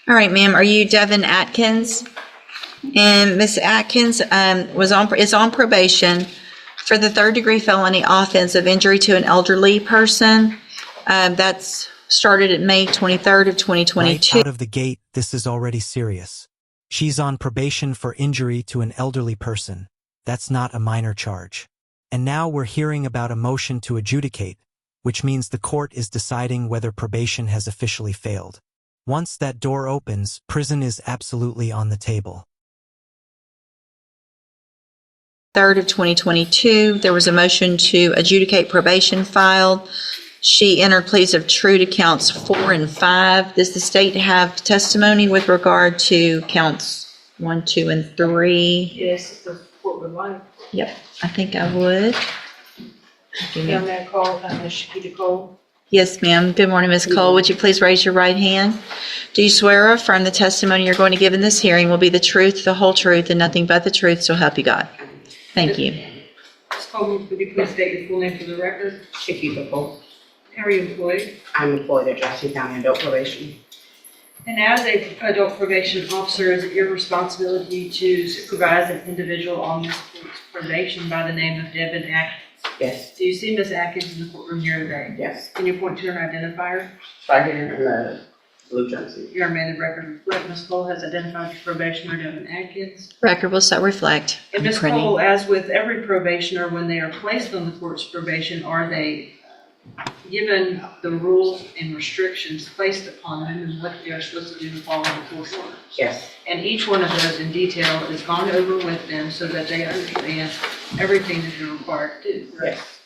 All right, ma'am, are you Devin Atkins? And Miss Atkins is on probation for the third-degree felony offense of injury to an elderly person. That's started at May 23rd of 2022. Right out of the gate, this is already serious. She's on probation for injury to an elderly person. That's not a minor charge. And now we're hearing about a motion to adjudicate, which means the court is deciding whether probation has officially failed. Once that door opens, prison is absolutely on the table. 3rd of 2022, there was a motion to adjudicate probation filed. She entered pleas of true to counts 4 and 5. Does the state have testimony with regard to counts 1, 2, and 3? Yes, if the court would like. Yep, I think I would. Young man called, Ms. Shakita Cole. Yes, ma'am. Good morning, Ms. Cole. Would you please raise your right hand? Do you swear or affirm the testimony you're going to give in this hearing will be the truth, the whole truth, and nothing but the truth, so help you God? Thank you. Ms. Cole, would you please state your full name for the record? Shakita Cole. How are you employed? I'm employed at Jackson County Adult Probation. And as an adult probation officer, is it your responsibility to supervise an individual on this court's probation by the name of Devin Atkins? Yes. Do you see Ms. Atkins in the courtroom here today? Yes. Can you point to her and identify her? Right here in the blue jumpsuit. Your amended record reflect Ms. Cole has identified your probationer, Devin Atkins. Record will so reflect. And Ms. Printing. Cole, as with every probationer, when they are placed on the court's probation, are they given the rules and restrictions placed upon them and what they are supposed to do to follow the court order? Yes. And each one of those in detail is gone over with them so that they understand everything that they're required to do, correct? Yes.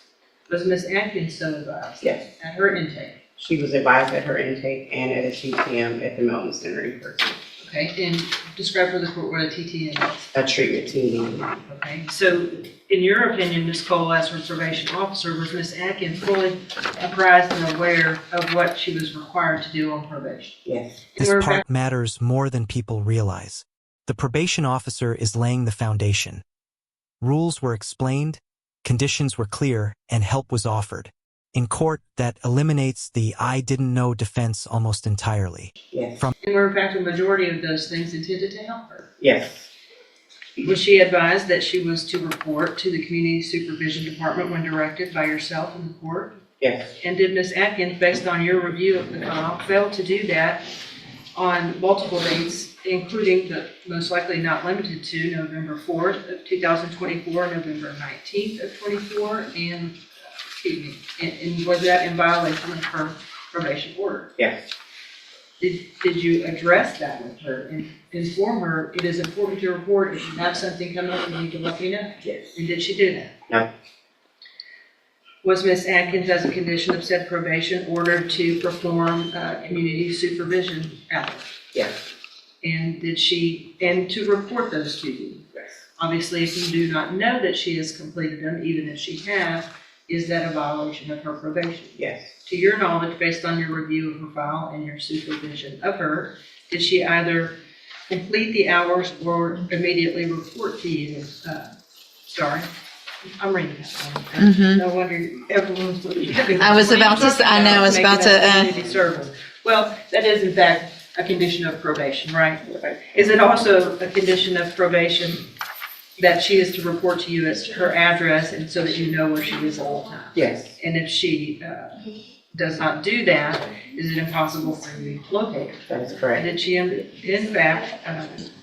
Was Ms. Atkins so advised? Yes. At her intake? She was advised at her intake and at a TTM at the Milton Center in person. Okay, and describe for the court what a TTM is. A treatment team meeting. Okay, so in your opinion, Ms. Cole, as her probation officer, was Ms. Atkins fully apprised and aware of what she was required to do on probation? Yes. This part matters more than people realize. The probation officer is laying the foundation. Rules were explained, conditions were clear, and help was offered. In court, that eliminates the "I didn't know" defense almost entirely. Yes. And were in fact a majority of those things intended to help her? Yes. Was she advised that she was to report to the Community Supervision Department when directed by yourself in the court? Yes. And did Ms. Atkins, based on your review of the file, fail to do that on multiple dates, including but most likely not limited to November 4th of 2024, November 19th of 24, and was that in violation of her probation order? Yes. Did you address that with her and inform her it is important to report if you have something coming up, you need to let me know? Yes. And did she do that? No. Was Ms. Atkins, as a condition of said probation, ordered to perform community supervision hours? Yes. And to report those to you? Yes. Obviously, if you do not know that she has completed them, even if she has, is that a violation of her probation? Yes. To your knowledge, based on your review of her file and your supervision of her, did she either complete the hours or immediately report to you? Sorry, I'm reading that one. Mhm. No wonder everyone's looking at me. I was about to say- I know, I was about to, Community service. Well, that is in fact a condition of probation, right? Is it also a condition of probation that she is to report to you as her address and so that you know where she is at all times? Yes. And if she does not do that, is it impossible for you to locate her? That is correct. Did she in fact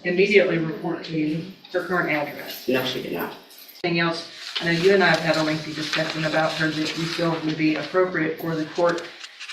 immediately report to you her current address? No, she did not. Anything else? I know you and I have had a lengthy discussion about her that you feel would be appropriate for the court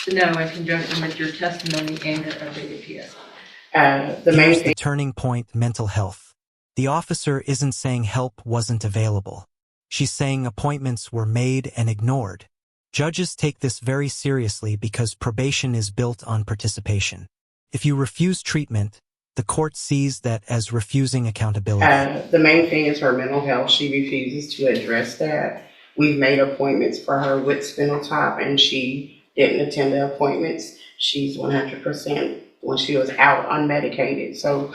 to know in conjunction with your testimony and your updated PSI. The main Here's thing. the turning point: mental health. The officer isn't saying help wasn't available. She's saying appointments were made and ignored. Judges take this very seriously because probation is built on participation. If you refuse treatment, the court sees that as refusing accountability. The main thing is her mental health. She refuses to address that. We've made appointments for her with Spinaltop and she didn't attend the appointments. She's 100% when she was out unmedicated. So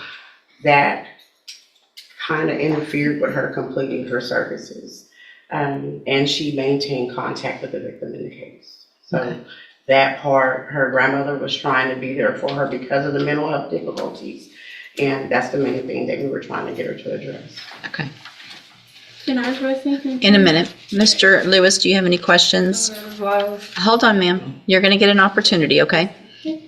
that kind of interfered with her completing her services. And she maintained contact with the victim in the case. So that part, her grandmother was trying to be there for her because of the mental health difficulties. And that's the main thing that we were trying to get her to address. Okay. Can I address anything? In a minute. Mr. Lewis, do you have any questions? Hold on, ma'am. You're going to get an opportunity, okay?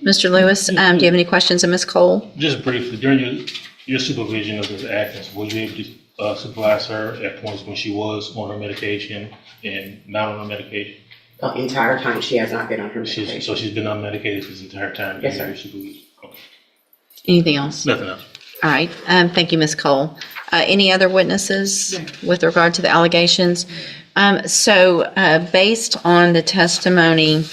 Mr. Lewis, do you have any questions of Ms. Cole? Just briefly, during your supervision of Ms. Atkins, were you able to supervise her at points when she was on her medication and not on her medication? The entire time she has not been on her medication. So she's been unmedicated this entire time? Yes, sir. Your supervision? Okay. Anything else? Nothing else. All right. Thank you, Ms. Cole. Any other witnesses with regard to the allegations? Based on the testimony,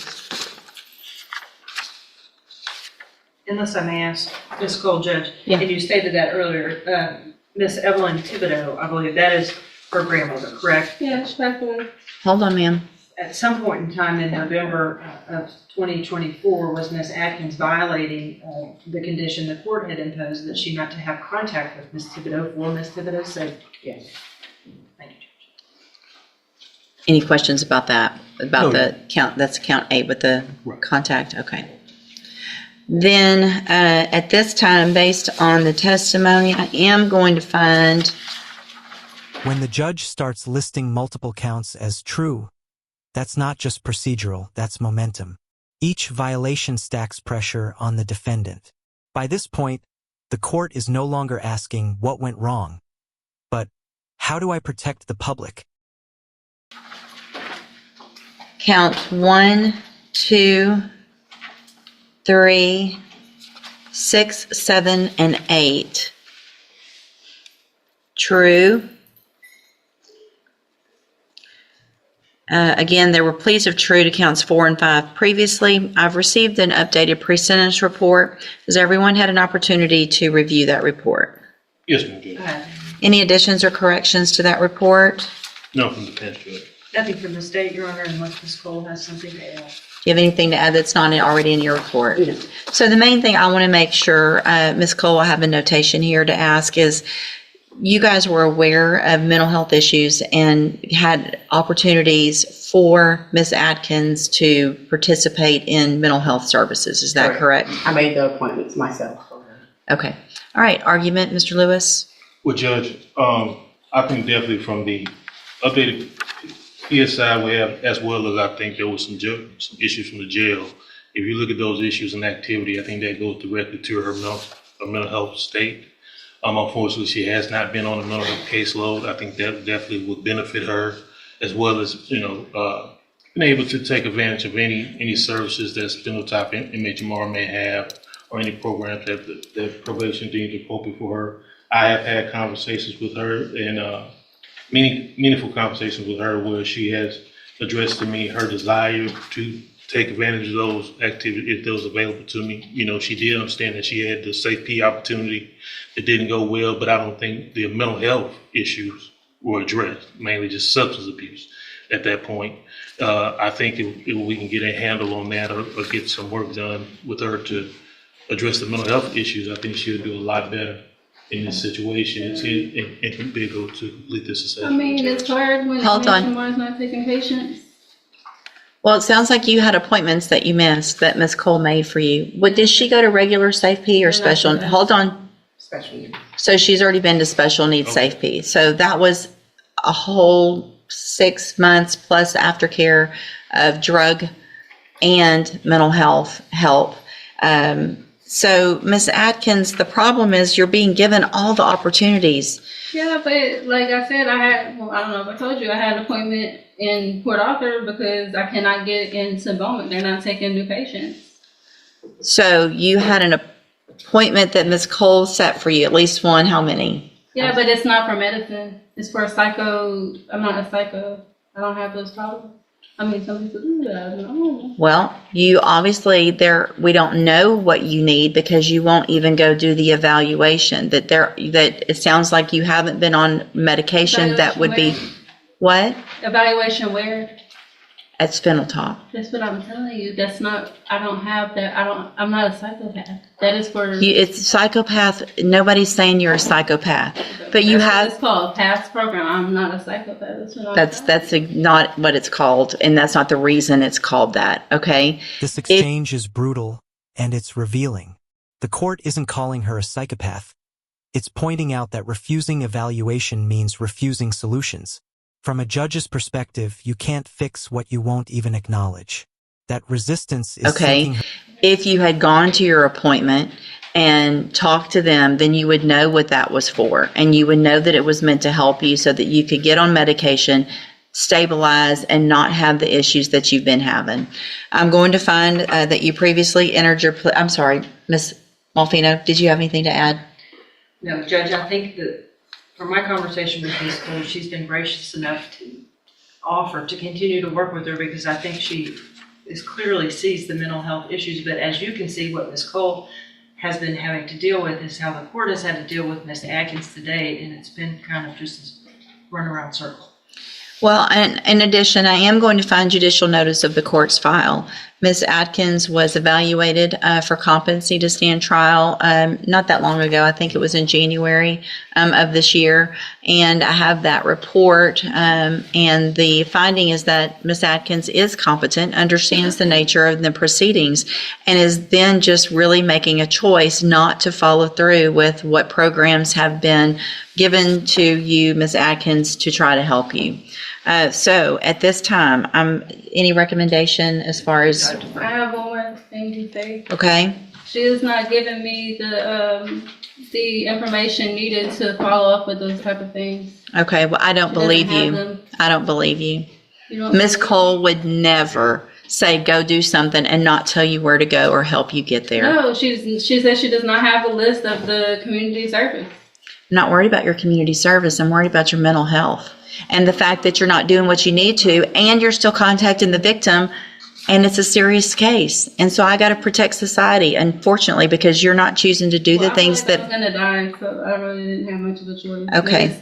Unless I may ask, Ms. Cole, Judge, Yeah. and you stated that earlier, Miss Evelyn Thibodeau, I believe that is her grandmother, correct? Yeah, she's back away. hold on, ma'am. At some point in time in November of 2024, was Miss Atkins violating the condition the court had imposed that she not to have contact with Miss Thibodeau for Miss Thibodeau's safety? Yes. Thank you, Judge. Any questions about that? About No. the count, that's count 8 with the Right. contact? Okay. Then, at this time, based on the testimony, I am going to find, When the judge starts listing multiple counts as true, that's not just procedural, that's momentum. Each violation stacks pressure on the defendant. By this point, the court is no longer asking what went wrong, but how do I protect the public? count 1, 2, 3, 6, 7, and 8. True. Again, there were pleas of true to counts 4 and 5 previously. I've received an updated pre-sentence report. Has everyone had an opportunity to review that report? Yes, ma'am, Judge. Any additions or corrections to that report? No, from the defense, Judge. Nothing from the state, Your Honor, unless Ms. Cole has something to add. Do you have anything to add that's not already in your report? No. So the main thing I want to make sure, Ms. Cole, I have a notation here to ask is, you guys were aware of mental health issues and had opportunities for Ms. Atkins to participate in mental health services. Is that correct? I made the appointments myself for her. Okay. All right. Argument, Mr. Lewis? Well, Judge, I think definitely from the updated PSI we have, as well as I think there was some issues from the jail. If you look at those issues and activity, I think that goes directly to her mental health state. Unfortunately, she has not been on a mental health caseload. I think that definitely would benefit her, as well as, being able to take advantage of any services that spinal-type MHMR may have, or any programs that probation deems appropriate for her. I have had conversations with her, and meaningful conversations with her, where she has addressed to me her desire to take advantage of those activities if those available to me. She did understand that she had the safety opportunity. It didn't go well, but I don't think the mental health issues were addressed, mainly just substance abuse at that point. I think if we can get a handle on that, or get some work done with her to address the mental health issues, I think she'll do a lot better in this situation and be able to complete this I assessment. mean, it's hard when Hold on. someone's not taking patients. Well, it sounds like you had appointments that you missed that Ms. Cole made for you. Did she go to regular Safe P or special? No. Hold on. Special needs. So she's already been to special needs Okay. Safe P. So that was a whole 6 months plus aftercare of drug and mental health help. So Ms. Atkins, the problem is you're being given all the opportunities. Yeah, but like I said, I don't know if I told you, I had an appointment in Port Arthur because I cannot get into Bowman. They're not taking new patients. So you had an appointment that Ms. Cole set for you, at least one, how many? Yeah, but it's not for medicine. It's for psycho. I'm not a psycho. I don't have those problems. I mean, some people do that. I don't know. Well, you obviously we don't know what you need because you won't even go do the evaluation. That it sounds like you haven't been on medication that would be what? Evaluation where? At Spinal Top. That's what I'm telling you. That's not, I don't have that. I'm not a psychopath. That is for, It's psychopath. Nobody's saying you're a psychopath. But you That's what have, it's called, past program. I'm not a psychopath. That's what I'm that's not what it's called, and that's not the reason it's called that, okay? This exchange is brutal, and it's revealing. The court isn't calling her a psychopath. It's pointing out that refusing evaluation means refusing solutions. From a judge's perspective, you can't fix what you won't even acknowledge. That resistance is sinking Okay, her. if you had gone to your appointment and talked to them, then you would know what that was for. And you would know that it was meant to help you so that you could get on medication, stabilize, and not have the issues that you've been having. I'm going to find that you previously entered your, I'm sorry, Ms. Malfino, did you have anything to add? No, Judge, I think that from my conversation with Ms. Cole, she's been gracious enough to offer to continue to work with her because I think she clearly sees the mental health issues. But as you can see, what Ms. Cole has been having to deal with is how the court has had to deal with Ms. Atkins today, and it's been kind of just this runaround circle. Well, and in addition, I am going to find judicial notice of the court's file. Ms. Atkins was evaluated for competency to stand trial not that long ago. I think it was in January of this year. And I have that report. And the finding is that Ms. Atkins is competent, understands the nature of the proceedings, and is then just really making a choice not to follow through with what programs have been given to you, Ms. Atkins, to try to help you. So at this time, any recommendation as far as, I have one more thing to say. okay? She is not giving me the information needed to follow up with those type of things. Okay, well, I don't She doesn't believe have you. them. I don't believe you. You don't Ms. believe- Cole would never say, go do something and not tell you where to go or help you get there. No, she says she does not have a list of the community service. I'm not worried about your community service. I'm worried about your mental health. And the fact that you're not doing what you need to, and you're still contacting the victim, and it's a serious case. And so I got to protect society, unfortunately, because you're not choosing to do the things I that, was gonna die, so I really didn't have much of a choice. Okay.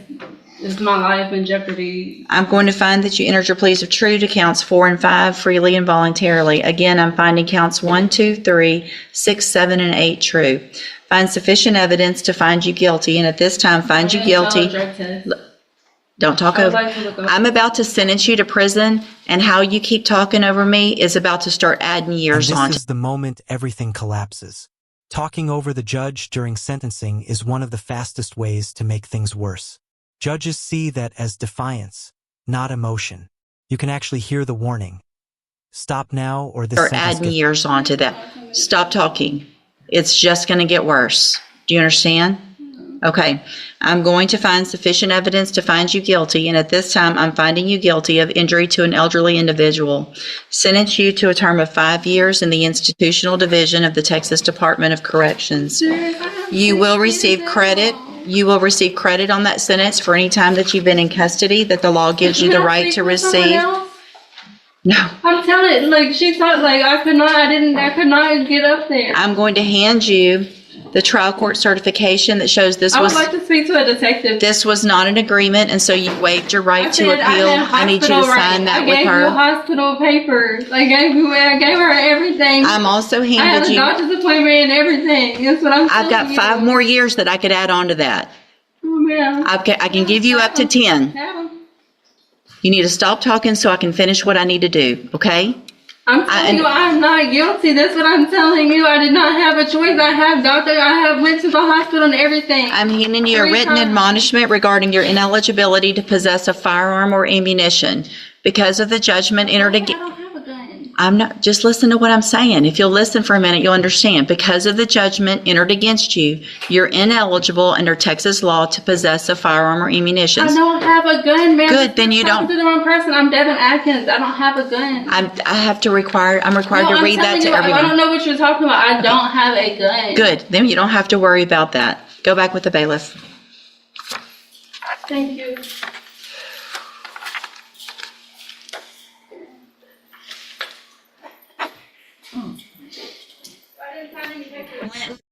It's my life in jeopardy. I'm going to find that you entered your pleas of true to counts 4 and 5 freely and voluntarily. Again, I'm finding counts 1, 2, 3, 6, 7, and 8 true. Find sufficient evidence to find you guilty, and at this time, find you guilty. Don't talk I would over. like to look over. I'm about to sentence you to prison, and how you keep talking over me is about to start adding And years on. this is the moment everything collapses. Talking over the judge during sentencing is one of the fastest ways to make things worse. Judges see that as defiance, not emotion. You can actually hear the warning. Stop now or this Start sentence adding gets... years onto that. Stop talking. It's just going to get worse. Do you understand? Okay. I'm going to find sufficient evidence to find you guilty, and at this time, I'm finding you guilty of injury to an elderly individual. Sentence you to a term of 5 years in the institutional division of the Texas Department of Corrections. You will receive credit. You will receive credit on that sentence for any time that you've been in custody that the law gives you the right to receive. No. I'm telling you, like she thought, like I could not get up there. I'm going to hand you the trial court certification that shows this I would was like to speak to a detective. this was not an agreement, and so you waived your right to appeal. I need you to sign that with I gave you her. hospital papers. I gave her everything. I'm also I had handed a you. doctor's appointment and everything. That's what I'm I've got telling 5 you. more years that I could add on to that. Oh, man. I can give you up to 10. Have 'em. You need to stop talking so I can finish what I need to do. Okay? I'm telling you, I'm not guilty. That's what I'm telling you. I did not have a choice. I have went to the hospital and everything. I'm handing you a 3 written times. admonishment regarding your ineligibility to possess a firearm or ammunition because of the judgment entered I against. don't have a gun. I'm not, just listen to what I'm saying. If you'll listen for a minute, you'll understand. Because of the judgment entered against you, you're ineligible under Texas law to possess a firearm or ammunition. I don't have a gun, man. Good, then you You're talking don't- to the wrong person. I'm Devin Atkins. I don't have a gun. I'm required No, to I'm read that telling to you, I everyone. don't know what you're talking about. I don't have a gun. Good, then you don't have to worry about that. Go back with the bailiff. Thank you.